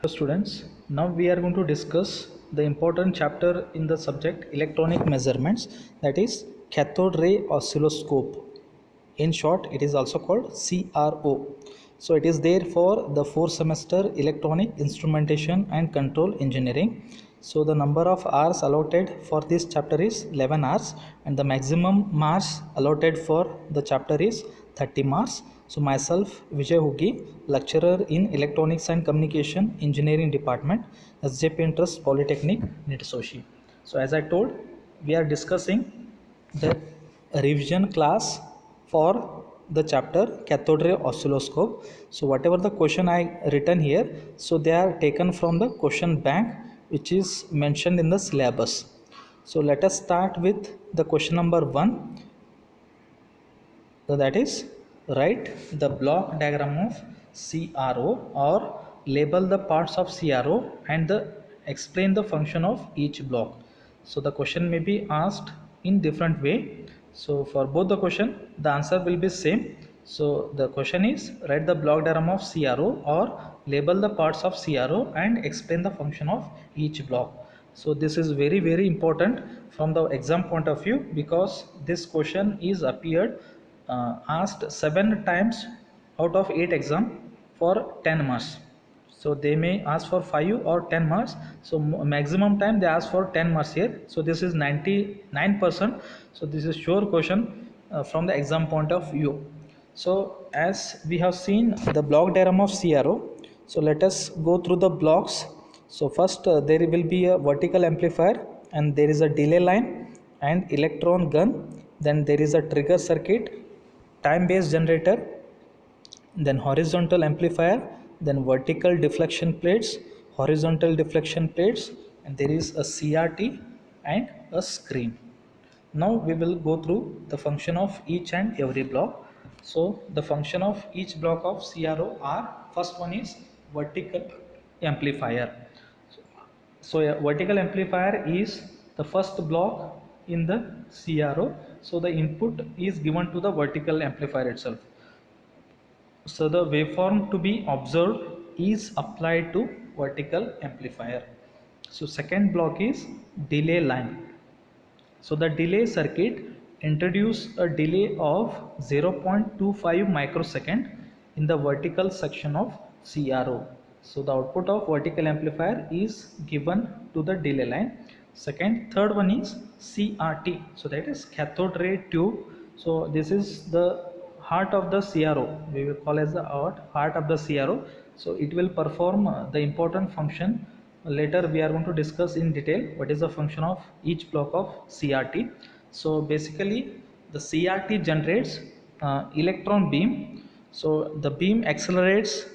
Hello students, now we are going to discuss the important chapter in the subject electronic measurements, that is cathode ray oscilloscope. In short, it is also called CRO. So it is there for the 4th semester electronic instrumentation and control engineering. So the number of hours allotted for this chapter is 11 hours and the maximum marks allotted for the chapter is 30 marks. So myself Vijay Hugi, lecturer in Electronics and Communication Engineering Department, SJP Interest Polytechnic, Nitisoshi. So as I told, we are discussing the revision class for the chapter cathode ray oscilloscope. So whatever the question I written here, so they are taken from the question bank which is mentioned in the syllabus. So let us start with the question number 1. So that is, write the block diagram of CRO or label the parts of CRO and explain the function of each block. So the question may be asked in different way. So for both the question, the answer will be same. So the question is, write the block diagram of CRO or label the parts of CRO and explain the function of each block. So this is very important from the exam point of view, because this question is appeared asked 7 times out of 8 exam for 10 marks. So they may ask for 5 or 10 marks. So maximum time they ask for 10 marks here. So this is 99%. So this is sure question from the exam point of view. So as we have seen the block diagram of CRO, so let us go through the blocks. So first there will be a vertical amplifier and there is a delay line and electron gun. Then there is a trigger circuit, time based generator, then horizontal amplifier, then vertical deflection plates, horizontal deflection plates, and there is a CRT and a screen. Now we will go through the function of each and every block. So the function of each block of CRO are, first one is vertical amplifier. So a vertical amplifier is the first block in the CRO. So the input is given to the vertical amplifier itself. So the waveform to be observed is applied to vertical amplifier. So second block is delay line. So the delay circuit introduce a delay of 0.25 microsecond in the vertical section of CRO. So the output of vertical amplifier is given to the delay line. Third one is CRT. So that is cathode ray tube. So this is the heart of the CRO. We will call as the heart of the CRO. So it will perform the important function. Later we are going to discuss in detail what is the function of each block of CRT. So basically the CRT generates electron beam. So the beam accelerates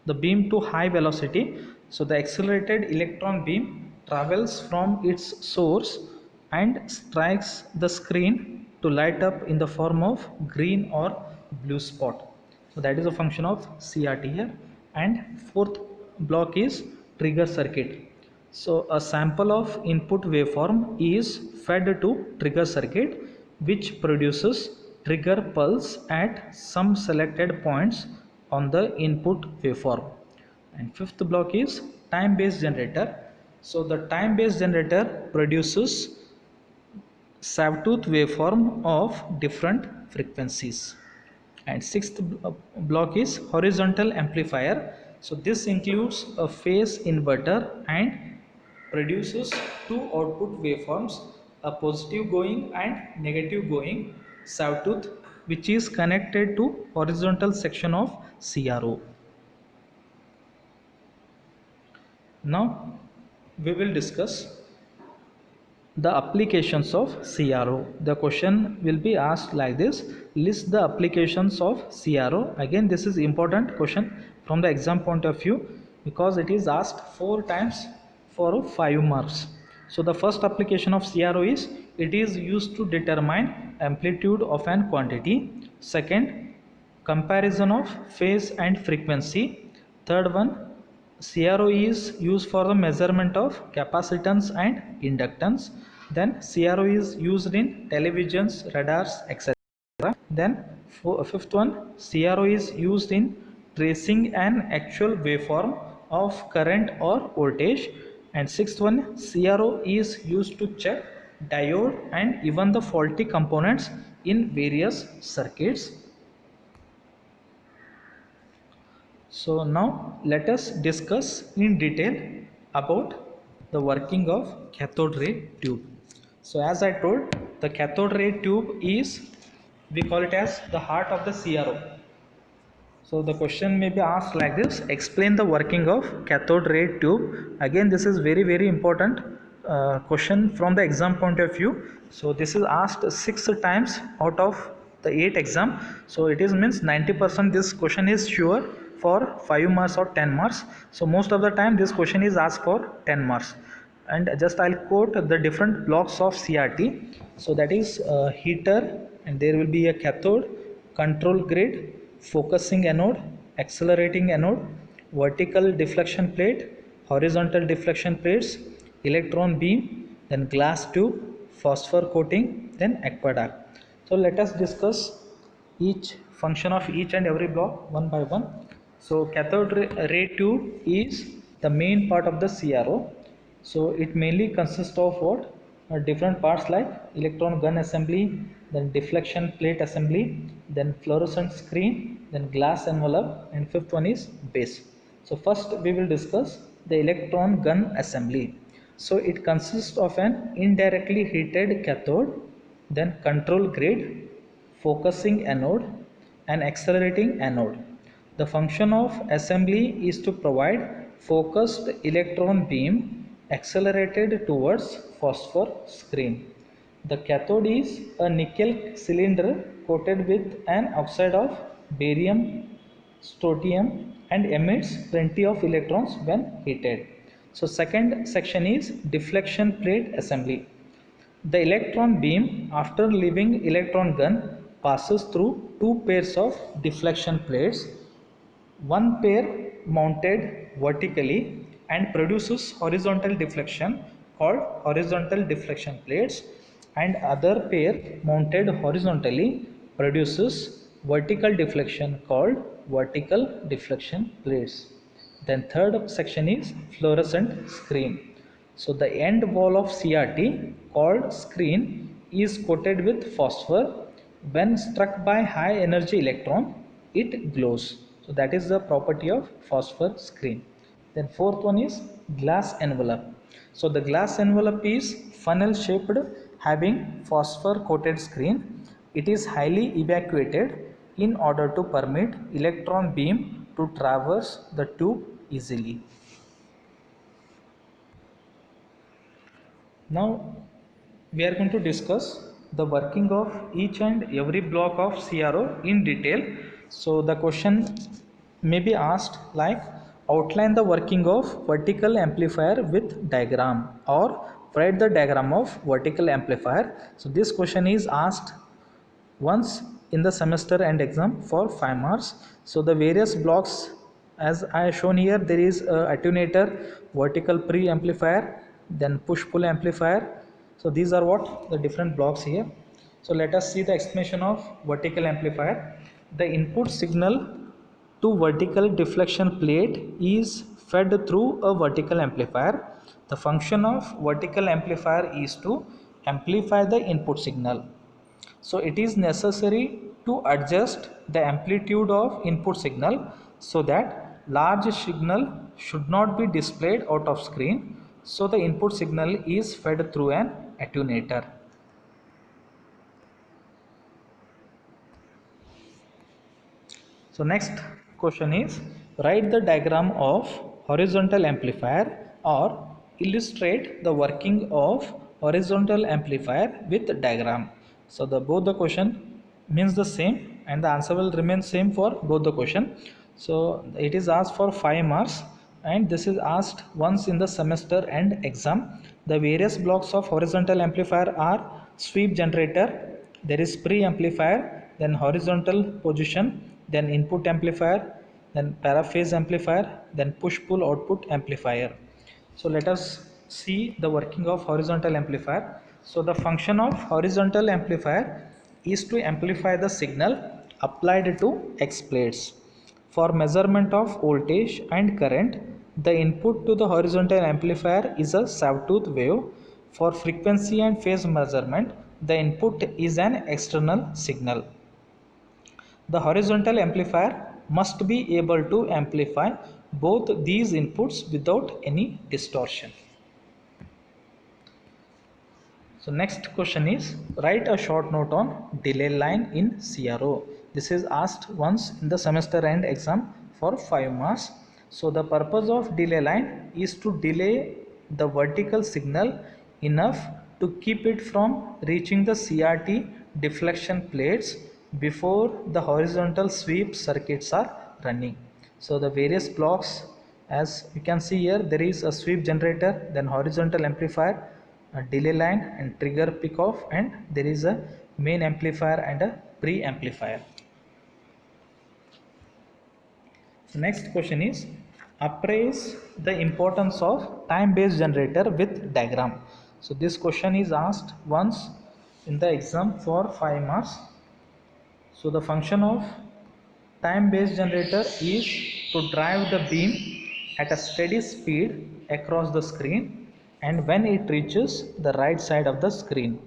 the beam to high velocity. So the accelerated electron beam travels from its source and strikes the screen to light up in the form of green or blue spot. So that is a function of CRT here. And fourth block is trigger circuit. So a sample of input waveform is fed to trigger circuit, which produces trigger pulse at some selected points on the input waveform. And fifth block is time based generator. So the time based generator produces sawtooth waveform of different frequencies. And sixth block is horizontal amplifier. So this includes a phase inverter and produces two output waveforms, a positive going and negative going sawtooth, which is connected to horizontal section of CRO. Now we will discuss the applications of CRO. The question will be asked like this: list the applications of CRO. Again, this is important question from the exam point of view, because it is asked 4 times for 5 marks. So the first application of CRO is, it is used to determine amplitude of an quantity. Second, comparison of phase and frequency. Third one, CRO is used for the measurement of capacitance and inductance. Then CRO is used in televisions, radars, etc. Then fifth one, CRO is used in tracing an actual waveform of current or voltage. And sixth one, CRO is used to check diode and even the faulty components in various circuits. So now let us discuss in detail about the working of cathode ray tube. So as I told, the cathode ray tube is, we call it as the heart of the CRO. So the question may be asked like this: explain the working of cathode ray tube. Again, this is very important question from the exam point of view. So this is asked 6 times out of the 8 exam. So it is means 90% this question is sure for 5 marks or 10 marks. So most of the time this question is asked for 10 marks. And just I'll quote the different blocks of CRT. So that is heater, and there will be a cathode, control grid, focusing anode, accelerating anode, vertical deflection plate, horizontal deflection plates, electron beam, then glass tube, phosphor coating, then aqueduct. So let us discuss each function of each and every block one by one. So cathode ray tube is the main part of the CRO. So it mainly consists of what? Different parts like electron gun assembly, then deflection plate assembly, then fluorescent screen, then glass envelope, and fifth one is base. So first we will discuss the electron gun assembly. So it consists of an indirectly heated cathode, then control grid, focusing anode, and accelerating anode. The function of assembly is to provide focused electron beam accelerated towards phosphor screen. The cathode is a nickel cylinder coated with an oxide of barium, strontium, and emits plenty of electrons when heated. So second section is deflection plate assembly. The electron beam, after leaving electron gun, passes through two pairs of deflection plates, one pair mounted vertically and produces horizontal deflection called horizontal deflection plates, and other pair mounted horizontally produces vertical deflection called vertical deflection plates. Then third section is fluorescent screen. So the end wall of CRT called screen is coated with phosphor. When struck by high energy electron, it glows. So that is the property of phosphor screen. Then fourth one is glass envelope. So the glass envelope is funnel shaped, having phosphor coated screen. It is highly evacuated in order to permit electron beam to traverse the tube easily. Now we are going to discuss the working of each and every block of CRO in detail. So the question may be asked like, outline the working of vertical amplifier with diagram, or write the diagram of vertical amplifier. So this question is asked once in the semester end exam for 5 marks. So the various blocks as I have shown here, there is a attenuator, vertical pre-amplifier, then push-pull amplifier. So these are what the different blocks here. So let us see the explanation of vertical amplifier. The input signal to vertical deflection plate is fed through a vertical amplifier. The function of vertical amplifier is to amplify the input signal. So it is necessary to adjust the amplitude of input signal so that large signal should not be displayed out of screen. So the input signal is fed through an attenuator. So next question is, write the diagram of horizontal amplifier or illustrate the working of horizontal amplifier with diagram. So both the question means the same and the answer will remain same for both the question. So it is asked for 5 marks and this is asked once in the semester end exam. The various blocks of horizontal amplifier are sweep generator, there is pre-amplifier, then horizontal position, then input amplifier, then paraphase amplifier, then push-pull output amplifier. So let us see the working of horizontal amplifier. So the function of horizontal amplifier is to amplify the signal applied to X plates. For measurement of voltage and current, The input to the horizontal amplifier is a sawtooth wave. For frequency and phase measurement, the input is an external signal. The horizontal amplifier must be able to amplify both these inputs without any distortion. So next question is, write a short note on delay line in CRO. This is asked once in the semester end exam for 5 marks. So the purpose of delay line is to delay the vertical signal enough to keep it from reaching the CRT deflection plates before the horizontal sweep circuits are running. So the various blocks, as you can see here, there is a sweep generator, then horizontal amplifier, a delay line and trigger pick off, and there is a main amplifier and a pre-amplifier. So next question is, appraise the importance of time-based generator with diagram. So this question is asked once in the exam for 5 marks. So the function of time-based generator is to drive the beam at a steady speed across the screen and when it reaches the right side of the screen.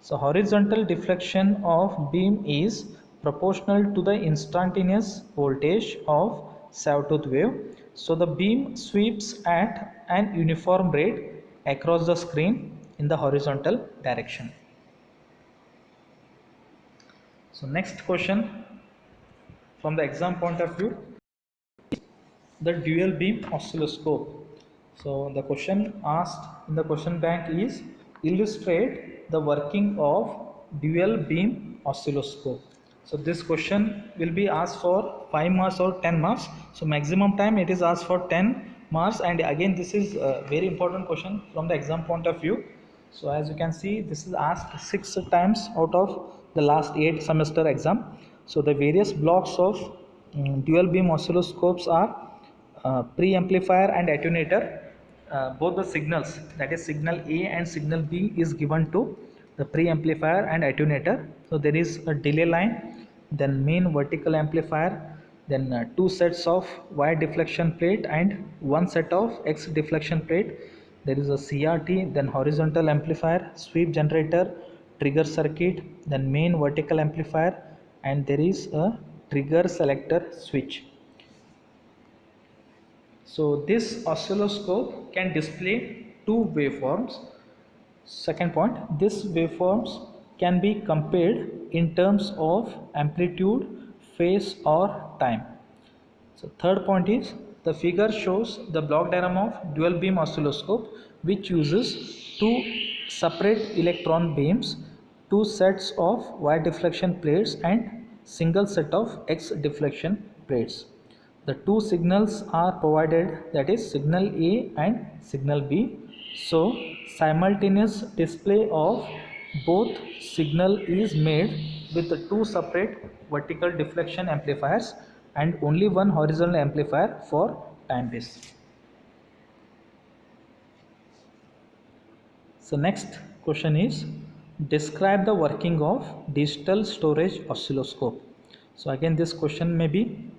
So horizontal deflection of beam is proportional to the instantaneous voltage of sawtooth wave. So the beam sweeps at an uniform rate across the screen in the horizontal direction. So next question from the exam point of view, the dual beam oscilloscope. So the question asked in the question bank is, illustrate the working of dual beam oscilloscope. So this question will be asked for 5 marks or 10 marks. So maximum time it is asked for 10 marks, and again this is a very important question from the exam point of view. So as you can see, this is asked 6 times out of the last 8 semester exam. So the various blocks of dual beam oscilloscopes are pre-amplifier and attenuator. Both the signals, that is signal A and signal B, is given to the pre-amplifier and attenuator. So there is a delay line, then main vertical amplifier, then 2 sets of Y deflection plate and 1 set of X deflection plate. There is a CRT, then horizontal amplifier, sweep generator, trigger circuit, then main vertical amplifier, and there is a trigger selector switch. So this oscilloscope can display 2 waveforms. Second point, these waveforms can be compared in terms of amplitude, phase or time. So third point is, the figure shows the block diagram of dual beam oscilloscope which uses 2 separate electron beams, 2 sets of Y deflection plates and single set of X deflection plates. The 2 signals are provided, that is signal A and signal B. So simultaneous display of both signal is made with the 2 separate vertical deflection amplifiers and only 1 horizontal amplifier for time base. So next question is, describe the working of digital storage oscilloscope. So again this question may be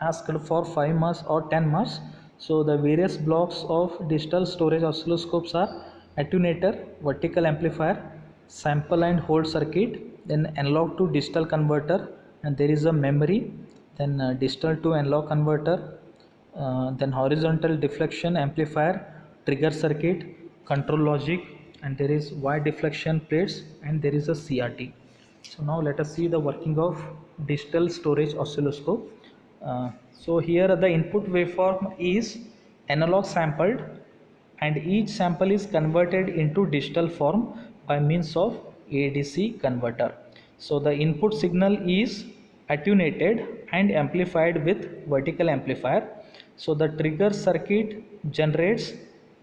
asked for 5 marks or 10 marks. So the various blocks of digital storage oscilloscopes are attenuator, vertical amplifier, sample and hold circuit, then analog to digital converter, and there is a memory, then digital to analog converter, then horizontal deflection amplifier, trigger circuit, control logic, and there is Y deflection plates, and there is a CRT. So now let us see the working of digital storage oscilloscope. So here the input waveform is analog sampled and each sample is converted into digital form by means of ADC converter. So the input signal is attenuated and amplified with vertical amplifier. So the trigger circuit generates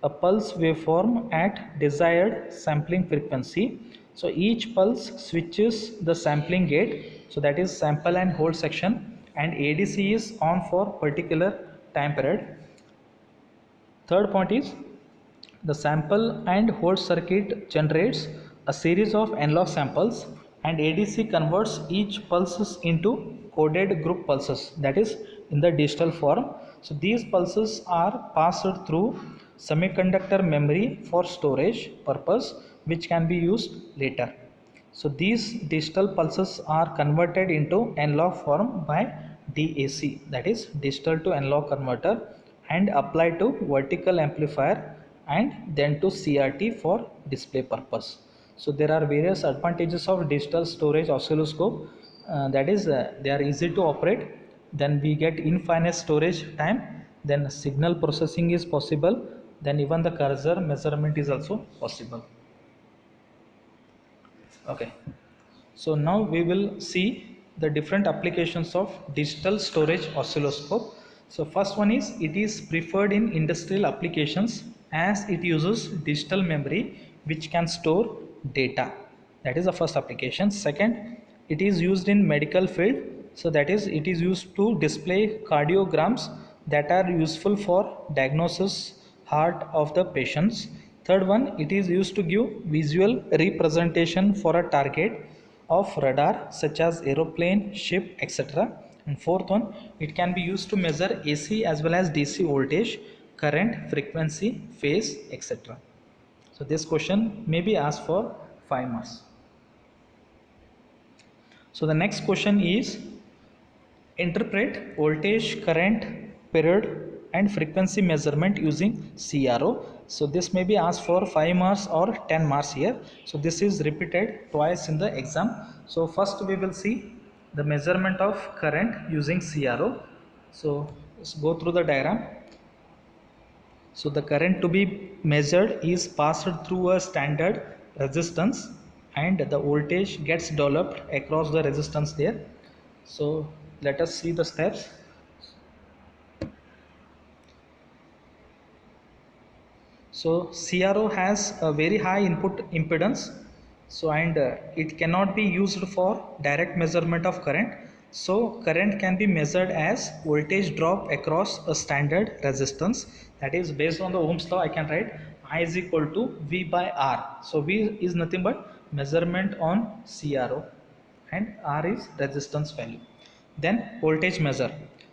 a pulse waveform at desired sampling frequency. So each pulse switches the sampling gate, so that is sample and hold section, and ADC is on for particular time period. Third point is, the sample and hold circuit generates a series of analog samples and ADC converts each pulses into coded group pulses, that is in the digital form. So these pulses are passed through semiconductor memory for storage purpose, which can be used later. So these digital pulses are converted into analog form by DAC, that is digital to analog converter, and applied to vertical amplifier and then to CRT for display purpose. So there are various advantages of digital storage oscilloscope, that is they are easy to operate, then we get infinite storage time, then signal processing is possible, then even the cursor measurement is also possible. Okay, so now we will see the different applications of digital storage oscilloscope. So first one is, it is preferred in industrial applications as it uses digital memory which can store data. That is the first application. Second, it is used in medical field. So that is, it is used to display cardiograms that are useful for diagnosis heart of the patients. Third one, it is used to give visual representation for a target of radar such as aeroplane, ship, etc. And fourth one, it can be used to measure AC as well as DC voltage, current, frequency, phase, etc. So this question may be asked for 5 marks. So the next question is, interpret voltage, current, period and frequency measurement using CRO. So this may be asked for 5 marks or 10 marks here. So this is repeated twice in the exam. So first we will see the measurement of current using CRO. So let's go through the diagram. So the current to be measured is passed through a standard resistance and the voltage gets developed across the resistance there. So let us see the steps. So CRO has a very high input impedance, so and it cannot be used for direct measurement of current. So current can be measured as voltage drop across a standard resistance, that is based on the Ohm's law I can write I is equal to V by R. So V is nothing but measurement on CRO and R is resistance value. Then voltage measure.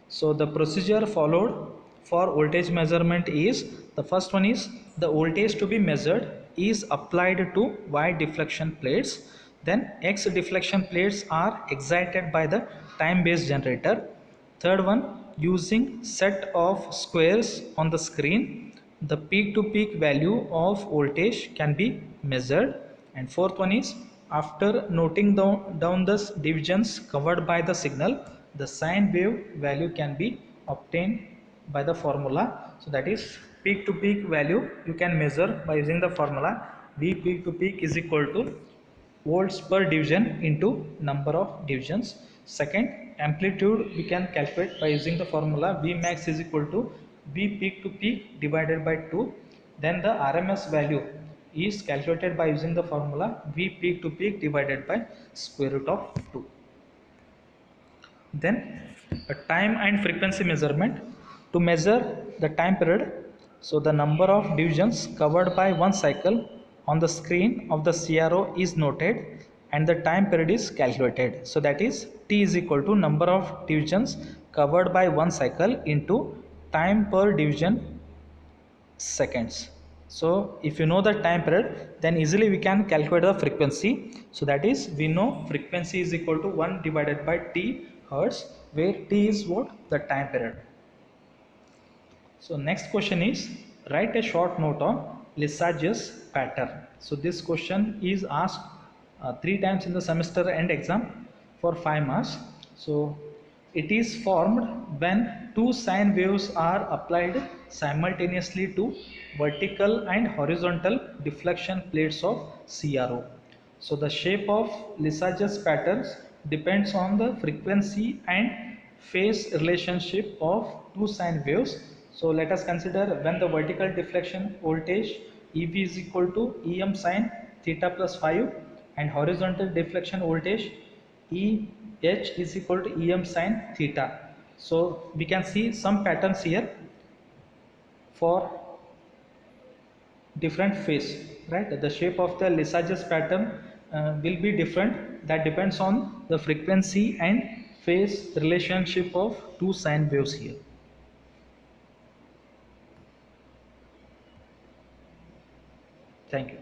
So the procedure followed for voltage measurement is, the first one is, the voltage to be measured is applied to Y deflection plates, then X deflection plates are excited by the time based generator. Third one, using set of squares on the screen, the peak to peak value of voltage can be measured. And fourth one is, after noting down the divisions covered by the signal, the sine wave value can be obtained by the formula. So that is, peak to peak value you can measure by using the formula V peak to peak is equal to volts per division into number of divisions. Second, amplitude we can calculate by using the formula V max is equal to V peak to peak divided by 2. Then the RMS value is calculated by using the formula V peak to peak divided by square root of 2. Then a time and frequency measurement. To measure the time period, so the number of divisions covered by one cycle on the screen of the CRO is noted and the time period is calculated. So that is, T is equal to number of divisions covered by one cycle into time per division seconds. So if you know the time period, then easily we can calculate the frequency. So that is, we know frequency is equal to 1 divided by T hertz, where T is what? The time period. So next question is, write a short note on Lissajous pattern. So this question is asked 3 times in the semester end exam for 5 marks. So it is formed when two sine waves are applied simultaneously to vertical and horizontal deflection plates of CRO. So the shape of Lissajous patterns depends on the frequency and phase relationship of two sine waves. So let us consider when the vertical deflection voltage EV is equal to EM sine theta plus 5 and horizontal deflection voltage EH is equal to EM sine theta. So we can see some patterns here for different phase, right? The shape of the Lissajous pattern will be different. That depends on the frequency and phase relationship of two sine waves here. Thank you.